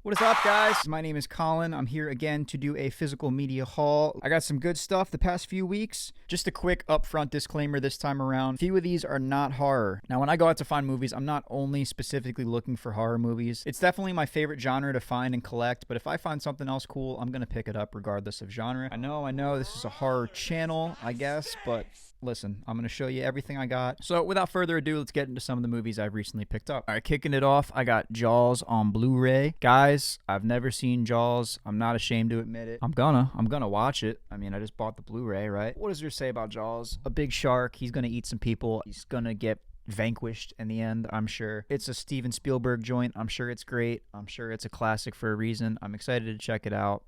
What is up, guys? My name is Colin. I'm here again to do a physical media haul. I got some good stuff the past few weeks. Just a quick upfront disclaimer this time around. A few of these are not horror. Now, when I go out to find movies, I'm not only specifically looking for horror movies. It's definitely my favorite genre to find and collect, but if I find something else cool, I'm going to pick it up regardless of genre. I know, this is a horror channel, I guess, but listen, I'm going to show you everything I got. So without further ado, let's get into some of the movies I've recently picked up. All right, kicking it off, I got Jaws on Blu-ray. Guys, I've never seen Jaws. I'm not ashamed to admit it. I'm gonna watch it. I mean, I just bought the Blu-ray, right? What does there say about Jaws? A big shark. He's going to eat some people. He's going to get vanquished in the end, I'm sure. It's a Steven Spielberg joint. I'm sure it's great. I'm sure it's a classic for a reason. I'm excited to check it out.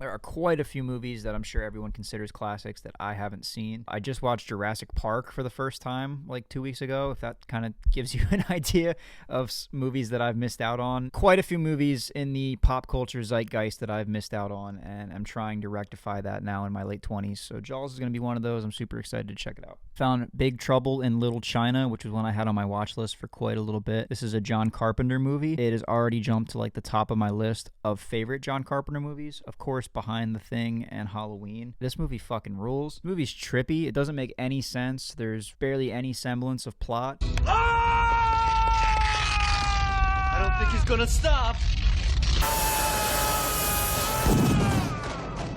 There are quite a few movies that I'm sure everyone considers classics that I haven't seen. I just watched Jurassic Park for the first time like 2 weeks ago, if that kind of gives you an idea of movies that I've missed out on. Quite a few movies in the pop culture zeitgeist that I've missed out on, and I'm trying to rectify that now in my late 20s. So Jaws is going to be one of those. I'm super excited to check it out. Found Big Trouble in Little China, which was one I had on my watch list for quite a little bit. This is a John Carpenter movie. It has already jumped to like the top of my list of favorite John Carpenter movies. Of course, behind The Thing and Halloween. This movie fucking rules. This movie's trippy. It doesn't make any sense. There's barely any semblance of plot. I don't think he's gonna stop.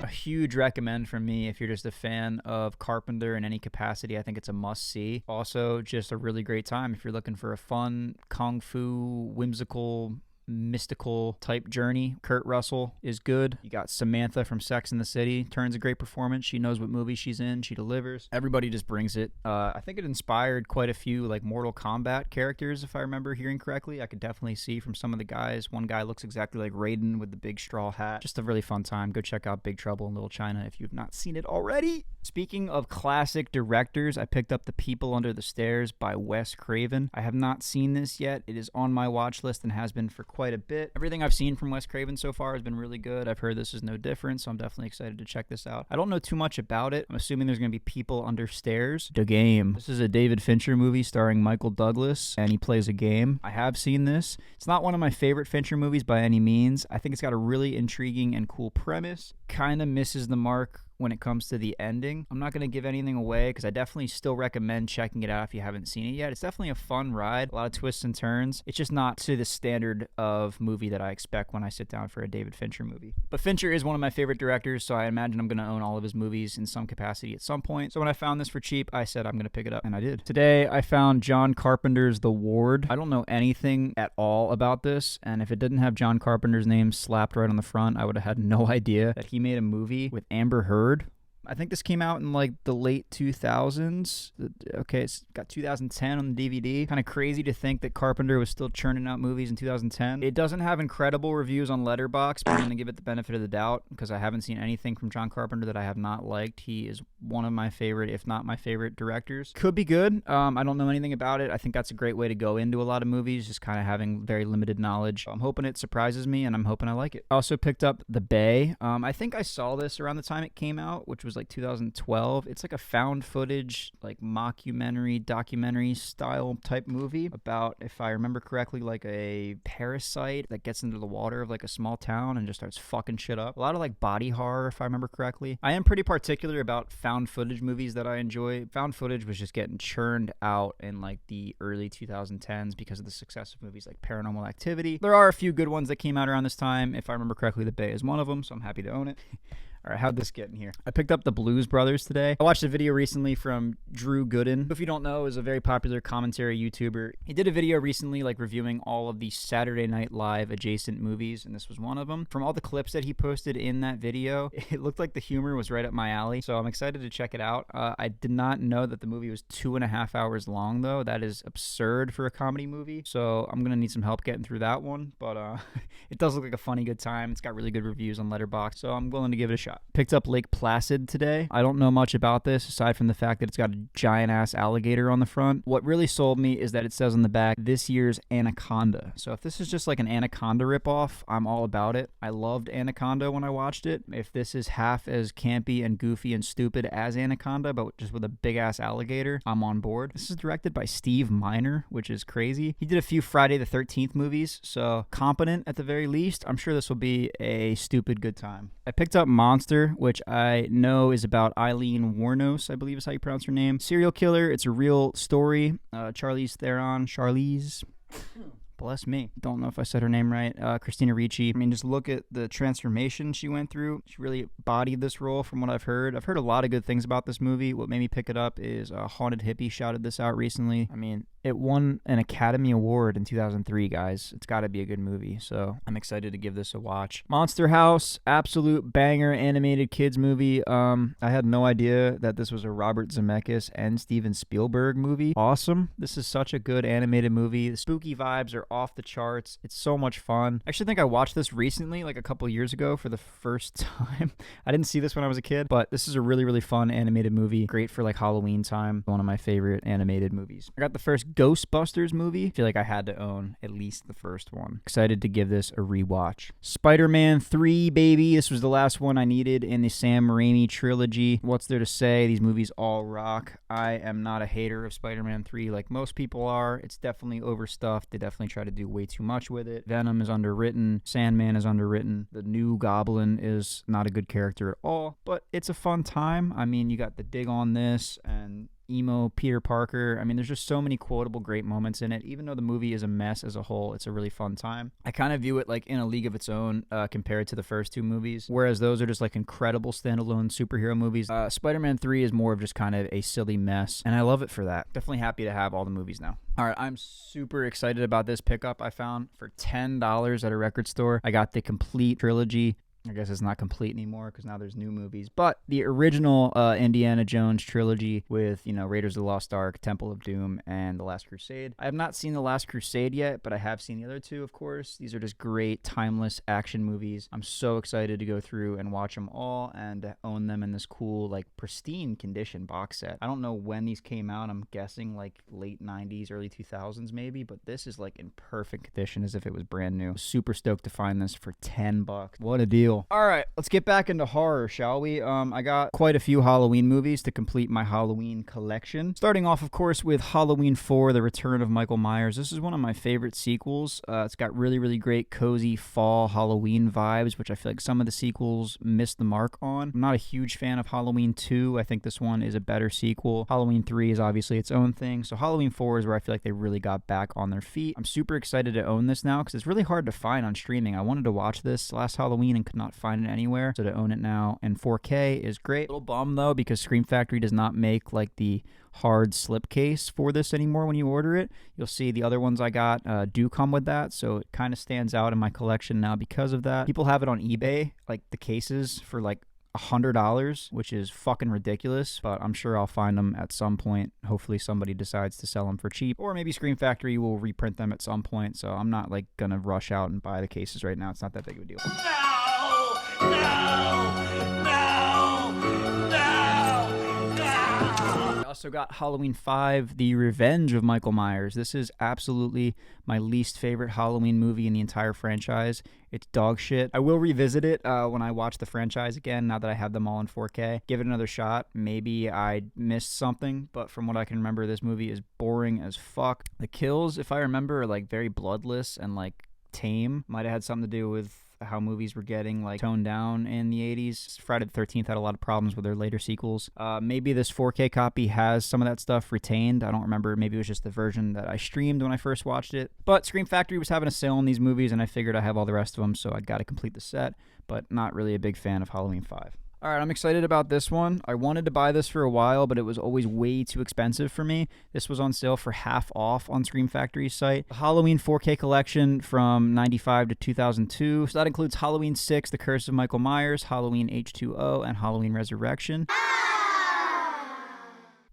A huge recommend from me if you're just a fan of Carpenter in any capacity. I think it's a must-see. Also, just a really great time if you're looking for a fun, kung fu, whimsical, mystical type journey. Kurt Russell is good. You got Samantha from Sex and the City. Turns a great performance. She knows what movie she's in. She delivers. Everybody just brings it. I think it inspired quite a few like Mortal Kombat characters, if I remember hearing correctly. I could definitely see from some of the guys. One guy looks exactly like Raiden with the big straw hat. Just a really fun time. Go check out Big Trouble in Little China if you've not seen it already. Speaking of classic directors, I picked up The People Under the Stairs by Wes Craven. I have not seen this yet. It is on my watch list and has been for quite a bit. Everything I've seen from Wes Craven so far has been really good. I've heard this is no different, so I'm definitely excited to check this out. I don't know too much about it. I'm assuming there's going to be people under stairs. The Game. This is a David Fincher movie starring Michael Douglas, and he plays a game. I have seen this. It's not one of my favorite Fincher movies by any means. I think it's got a really intriguing and cool premise. Kind of misses the mark when it comes to the ending. I'm not going to give anything away because I definitely still recommend checking it out if you haven't seen it yet. It's definitely a fun ride, a lot of twists and turns. It's just not to the standard of movie that I expect when I sit down for a David Fincher movie. But Fincher is one of my favorite directors, so I imagine I'm going to own all of his movies in some capacity at some point. So when I found this for cheap, I said I'm going to pick it up, and I did. Today, I found John Carpenter's The Ward. I don't know anything at all about this, and if it didn't have John Carpenter's name slapped right on the front, I would have had no idea that he made a movie with Amber Heard. I think this came out in like the late 2000s. Okay, it's got 2010 on the DVD. Kind of crazy to think that Carpenter was still churning out movies in 2010. It doesn't have incredible reviews on Letterboxd, but I'm going to give it the benefit of the doubt because I haven't seen anything from John Carpenter that I have not liked. He is one of my favorite, if not my favorite directors. Could be good. I don't know anything about it. I think that's a great way to go into a lot of movies, just kind of having very limited knowledge. I'm hoping it surprises me, and I'm hoping I like it. I also picked up The Bay. I think I saw this around the time it came out, which was like 2012. It's like a found footage, like mockumentary, documentary style type movie about, if I remember correctly, like a parasite that gets into the water of like a small town and just starts fucking shit up. A lot of like body horror, if I remember correctly. I am pretty particular about found footage movies that I enjoy. Found footage was just getting churned out in like the early 2010s because of the success of movies like Paranormal Activity. There are a few good ones that came out around this time. If I remember correctly, The Bay is one of them, so I'm happy to own it. All right, how'd this get in here? I picked up The Blues Brothers today. I watched a video recently from Drew Gooden, who, if you don't know, is a very popular commentary YouTuber. He did a video recently, like, reviewing all of the Saturday Night Live adjacent movies, and this was one of them. From all the clips that he posted in that video, it looked like the humor was right up my alley, so I'm excited to check it out. I did not know that the movie was 2.5 hours long, though. That is absurd for a comedy movie, so I'm gonna need some help getting through that one, but it does look like a funny, good time. It's got really good reviews on Letterboxd, so I'm willing to give it a shot. got? Picked up Lake Placid today. I don't know much about this aside from the fact that it's got a giant ass alligator on the front. What really sold me is that it says on the back, this year's Anaconda. So if this is just like an Anaconda ripoff, I'm all about it. I loved Anaconda when I watched it. If this is half as campy and goofy and stupid as Anaconda, but just with a big ass alligator, I'm on board. This is directed by Steve Miner, which is crazy. He did a few Friday the 13th movies, so competent at the very least. I'm sure this will be a stupid good time. I picked up Monster, which I know is about Eileen Wuornos, I believe is how you pronounce her name. Serial killer. It's a real story. Charlize Theron. Charlize. Bless me. Don't know if I said her name right. Christina Ricci. I mean, just look at the transformation she went through. She really embodied this role from what I've heard. I've heard a lot of good things about this movie. What made me pick it up is Haunted Hippie shouted this out recently. I mean, it won an Academy Award in 2003, guys. It's got to be a good movie, so I'm excited to give this a watch. Monster House, absolute banger animated kids movie. I had no idea that this was a Robert Zemeckis and Steven Spielberg movie. Awesome. This is such a good animated movie. The spooky vibes are off the charts. It's so much fun. I actually think I watched this recently, like a couple years ago for the first time. I didn't see this when I was a kid, but this is a really, really fun animated movie. Great for like Halloween time. One of my favorite animated movies. I got the first Ghostbusters movie. I feel like I had to own at least the first one. Excited to give this a rewatch. Spider-Man 3, baby. This was the last one I needed in the Sam Raimi trilogy. What's there to say? These movies all rock. I am not a hater of Spider-Man 3 like most people are. It's definitely overstuffed. They definitely try to do way too much with it. Venom is underwritten. Sandman is underwritten. The new Goblin is not a good character at all, but it's a fun time. I mean, you got the dig on this and emo Peter Parker. I mean, there's just so many quotable great moments in it. Even though the movie is a mess as a whole, it's a really fun time. I kind of view it like in a league of its own compared to the first two movies, whereas those are just like incredible standalone superhero movies. Spider-Man 3 is more of just kind of a silly mess, and I love it for that. Definitely happy to have all the movies now. All right, I'm super excited about this pickup I found for $10 at a record store. I got the complete trilogy. I guess it's not complete anymore because now there's new movies. But the original Indiana Jones trilogy with, Raiders of the Lost Ark, Temple of Doom, and The Last Crusade. I have not seen The Last Crusade yet, but I have seen the other two, of course. These are just great, timeless action movies. I'm so excited to go through and watch them all and own them in this cool, like, pristine condition box set. I don't know when these came out. I'm guessing, like, late 90s, early 2000s maybe, but this is, like, in perfect condition as if it was brand new. Super stoked to find this for $10. What a deal. All right, let's get back into horror, shall we? I got quite a few Halloween movies to complete my Halloween collection. Starting off, of course, with Halloween 4, The Return of Michael Myers. This is one of my favorite sequels. It's got really, really great cozy fall Halloween vibes, which I feel like some of the sequels missed the mark on. I'm not a huge fan of Halloween 2. I think this one is a better sequel. Halloween 3 is obviously its own thing. So Halloween 4 is where I feel like they really got back on their feet. I'm super excited to own this now because it's really hard to find on streaming. I wanted to watch this last Halloween and could not find it anywhere, so to own it now in 4K is great. A little bum though because Scream Factory does not make like the hard slipcase for this anymore when you order it. You'll see the other ones I got do come with that, so it kind of stands out in my collection now because of that. People have it on eBay, like the cases for like $100, which is fucking ridiculous, but I'm sure I'll find them at some point. Hopefully somebody decides to sell them for cheap, or maybe Scream Factory will reprint them at some point, so I'm not like gonna rush out and buy the cases right now. It's not that big of a deal. I also got Halloween 5, The Revenge of Michael Myers. This is absolutely my least favorite Halloween movie in the entire franchise. It's dog shit. I will revisit it when I watch the franchise again, now that I have them all in 4K. Give it another shot. Maybe I missed something, but from what I can remember, this movie is boring as fuck. The kills, if I remember, are like very bloodless and like tame. Might have had something to do with how movies were getting like toned down in the 80s. Friday the 13th had a lot of problems with their later sequels. Maybe this 4K copy has some of that stuff retained. I don't remember. Maybe it was just the version that I streamed when I first watched it. But Scream Factory was having a sale on these movies, and I figured I have all the rest of them, so I got to complete the set, but not really a big fan of Halloween 5. All right, I'm excited about this one. I wanted to buy this for a while, but it was always way too expensive for me. This was on sale for half off on Scream Factory's site. The Halloween 4K collection from 95 to 2002. So that includes Halloween 6, The Curse of Michael Myers, Halloween H2O, and Halloween Resurrection.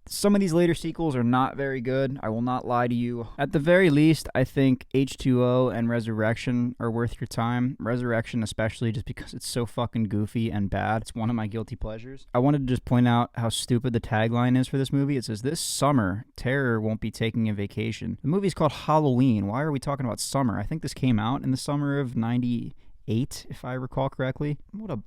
The Some of these later sequels are not very good. I will not lie to you. At the very least, I think H2O and Resurrection are worth your time. Resurrection especially just because it's so fucking goofy and bad. It's one of my guilty pleasures. I wanted to just point out how stupid the tagline is for this movie. It says, "This summer, terror won't be taking a vacation." The movie's called Halloween. Why are we talking about summer? I think this came out in the summer of 98, if I recall correctly. What a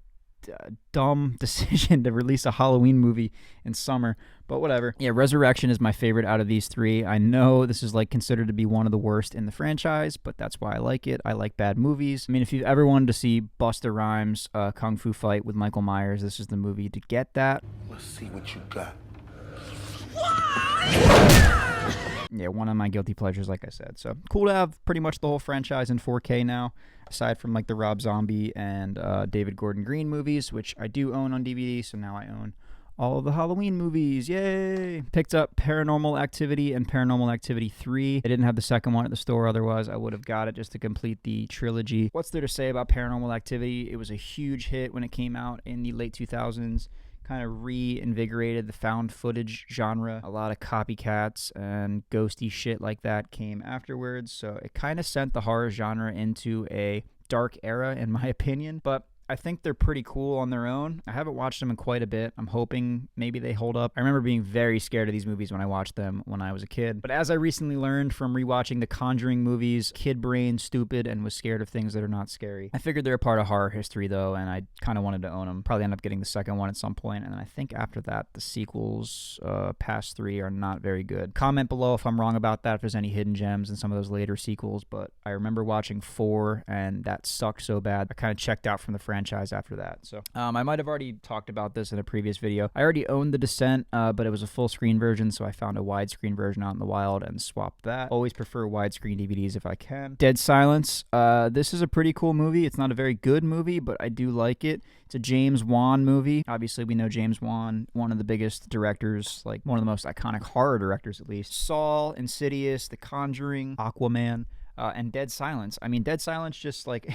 dumb decision to release a Halloween movie in summer, but whatever. Yeah, Resurrection is my favorite out of these three. I know this is like considered to be one of the worst in the franchise, but that's why I like it. I like bad movies. I mean, if you've ever wanted to see Busta Rhymes kung fu fight with Michael Myers, this is the movie to get that. Let's see what you got. Yeah, one of my guilty pleasures, like I said. So cool to have pretty much the whole franchise in 4K now, aside from like the Rob Zombie and David Gordon Green movies, which I do own on DVD, so now I own all of the Halloween movies. Yay! Picked up Paranormal Activity and Paranormal Activity 3. I didn't have the second one at the store, otherwise I would have got it just to complete the trilogy. What's there to say about Paranormal Activity? It was a huge hit when it came out in the late 2000s. Kind of reinvigorated the found footage genre. A lot of copycats and ghosty shit like that came afterwards, so it kind of sent the horror genre into a dark era, in my opinion. But I think they're pretty cool on their own. I haven't watched them in quite a bit. I'm hoping maybe they hold up. I remember being very scared of these movies when I watched them when I was a kid. But as I recently learned from rewatching the Conjuring movies, kid brain stupid and was scared of things that are not scary. I figured they're a part of horror history though, and I kind of wanted to own them. Probably end up getting the second one at some point, and then I think after that, the sequels past three are not very good. Comment below if I'm wrong about that, if there's any hidden gems in some of those later sequels, but I remember watching 4 and that sucked so bad. I kind of checked out from the franchise after that. So I might have already talked about this in a previous video. I already owned The Descent, but it was a full screen version, so I found a widescreen version out in the wild and swapped that. Always prefer widescreen DVDs if I can. Dead Silence. This is a pretty cool movie. It's not a very good movie, but I do like it. It's a James Wan movie. Obviously, we know James Wan, one of the biggest directors, like one of the most iconic horror directors at least. Saw, Insidious, The Conjuring, Aquaman. And Dead Silence. I mean, Dead Silence just like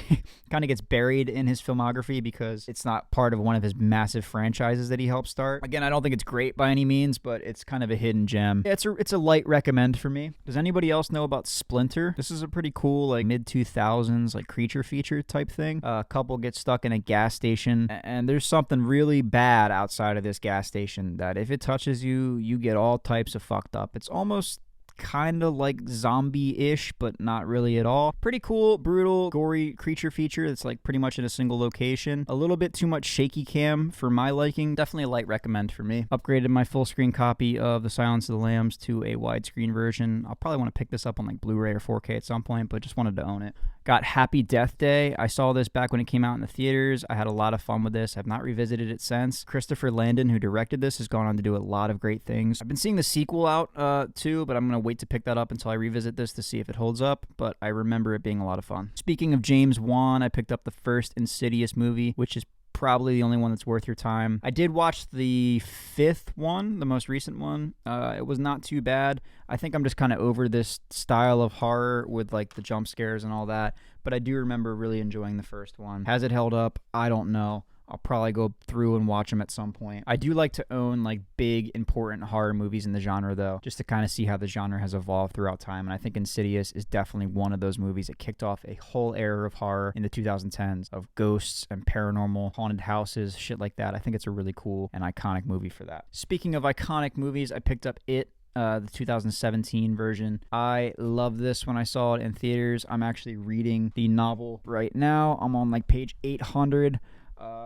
kind of gets buried in his filmography because it's not part of one of his massive franchises that he helped start. Again, I don't think it's great by any means, but it's kind of a hidden gem. It's a light recommend for me. Does anybody else know about Splinter? This is a pretty cool like mid-2000s like creature feature type thing. A couple gets stuck in a gas station, and there's something really bad outside of this gas station that if it touches you, you get all types of fucked up. It's almost kind of like zombie-ish, but not really at all. Pretty cool, brutal, gory creature feature that's like pretty much in a single location. A little bit too much shaky cam for my liking. Definitely a light recommend for me. Upgraded my full screen copy of The Silence of the Lambs to a widescreen version. I'll probably want to pick this up on like Blu-ray or 4K at some point, but just wanted to own it. Got Happy Death Day. I saw this back when it came out in the theaters. I had a lot of fun with this. I've not revisited it since. Christopher Landon, who directed this, has gone on to do a lot of great things. I've been seeing the sequel out too, but I'm going to wait to pick that up until I revisit this to see if it holds up, but I remember it being a lot of fun. Speaking of James Wan, I picked up the first Insidious movie, which is probably the only one that's worth your time. I did watch the 5th one, the most recent one. It was not too bad. I think I'm just kind of over this style of horror with like the jump scares and all that, but I do remember really enjoying the first one. Has it held up? I don't know. I'll probably go through and watch them at some point. I do like to own like big, important horror movies in the genre though, just to kind of see how the genre has evolved throughout time. And I think Insidious is definitely one of those movies that kicked off a whole era of horror in the 2010s of ghosts and paranormal, haunted houses, shit like that. I think it's a really cool and iconic movie for that. Speaking of iconic movies, I picked up It, the 2017 version. I love this when I saw it in theaters. I'm actually reading the novel right now. I'm on like page 800.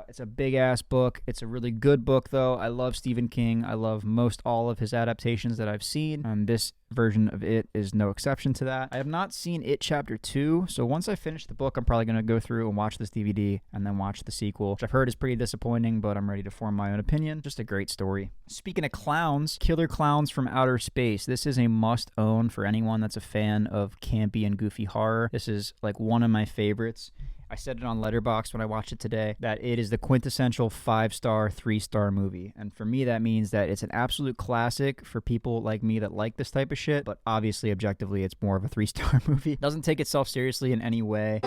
It's a big-ass book. It's a really good book, though. I love Stephen King. I love most all of his adaptations that I've seen, and this version of It is no exception to that. I have not seen It Chapter 2, so once I finish the book, I'm probably going to go through and watch this DVD and then watch the sequel, which I've heard is pretty disappointing, but I'm ready to form my own opinion. Just a great story. Speaking of clowns, Killer Klowns from Outer Space. This is a must-own for anyone that's a fan of campy and goofy horror. This is like one of my favorites. I said it on Letterboxd when I watched it today that it is the quintessential 5-star, 3-star movie. And for me, that means that it's an absolute classic for people like me that like this type of shit. But obviously, objectively, it's more of a 3-star movie. It doesn't take itself seriously in any way.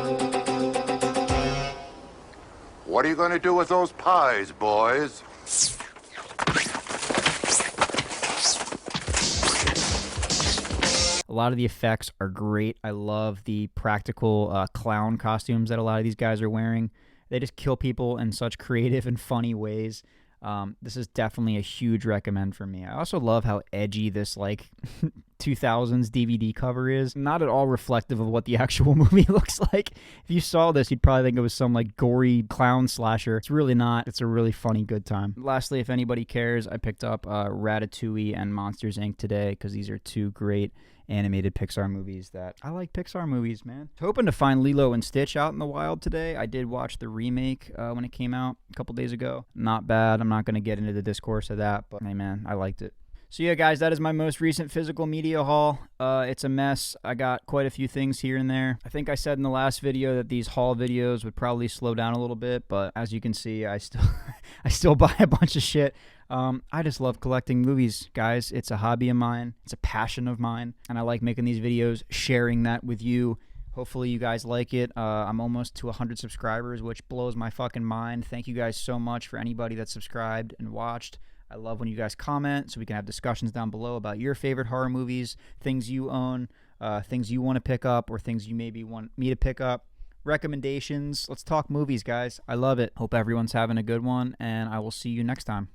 What are you going to do with those pies, boys? A lot of the effects are great. I love the practical clown costumes that a lot of these guys are wearing. They just kill people in such creative and funny ways. This is definitely a huge recommend for me. I also love how edgy this like 2000s DVD cover is. Not at all reflective of what the actual movie looks like. If you saw this, you'd probably think it was some like gory clown slasher. It's really not. It's a really funny, good time. Lastly, if anybody cares, I picked up Ratatouille and Monsters, Inc. today because these are two great animated Pixar movies that I like. Pixar movies, man. Hoping to find Lilo and Stitch out in the wild today. I did watch the remake when it came out a couple days ago. Not bad. I'm not going to get into the discourse of that, but hey, man, I liked it. So yeah, guys, that is my most recent physical media haul. It's a mess. I got quite a few things here and there. I think I said in the last video that these haul videos would probably slow down a little bit, but as you can see, I still buy a bunch of shit. I just love collecting movies, guys. It's a hobby of mine. It's a passion of mine, and I like making these videos, sharing that with you. Hopefully you guys like it. I'm almost to 100 subscribers, which blows my fucking mind. Thank you guys so much for anybody that subscribed and watched. I love when you guys comment so we can have discussions down below about your favorite horror movies, things you own, things you want to pick up, or things you maybe want me to pick up. Recommendations. Let's talk movies, guys. I love it. Hope everyone's having a good one, and I will see you next time.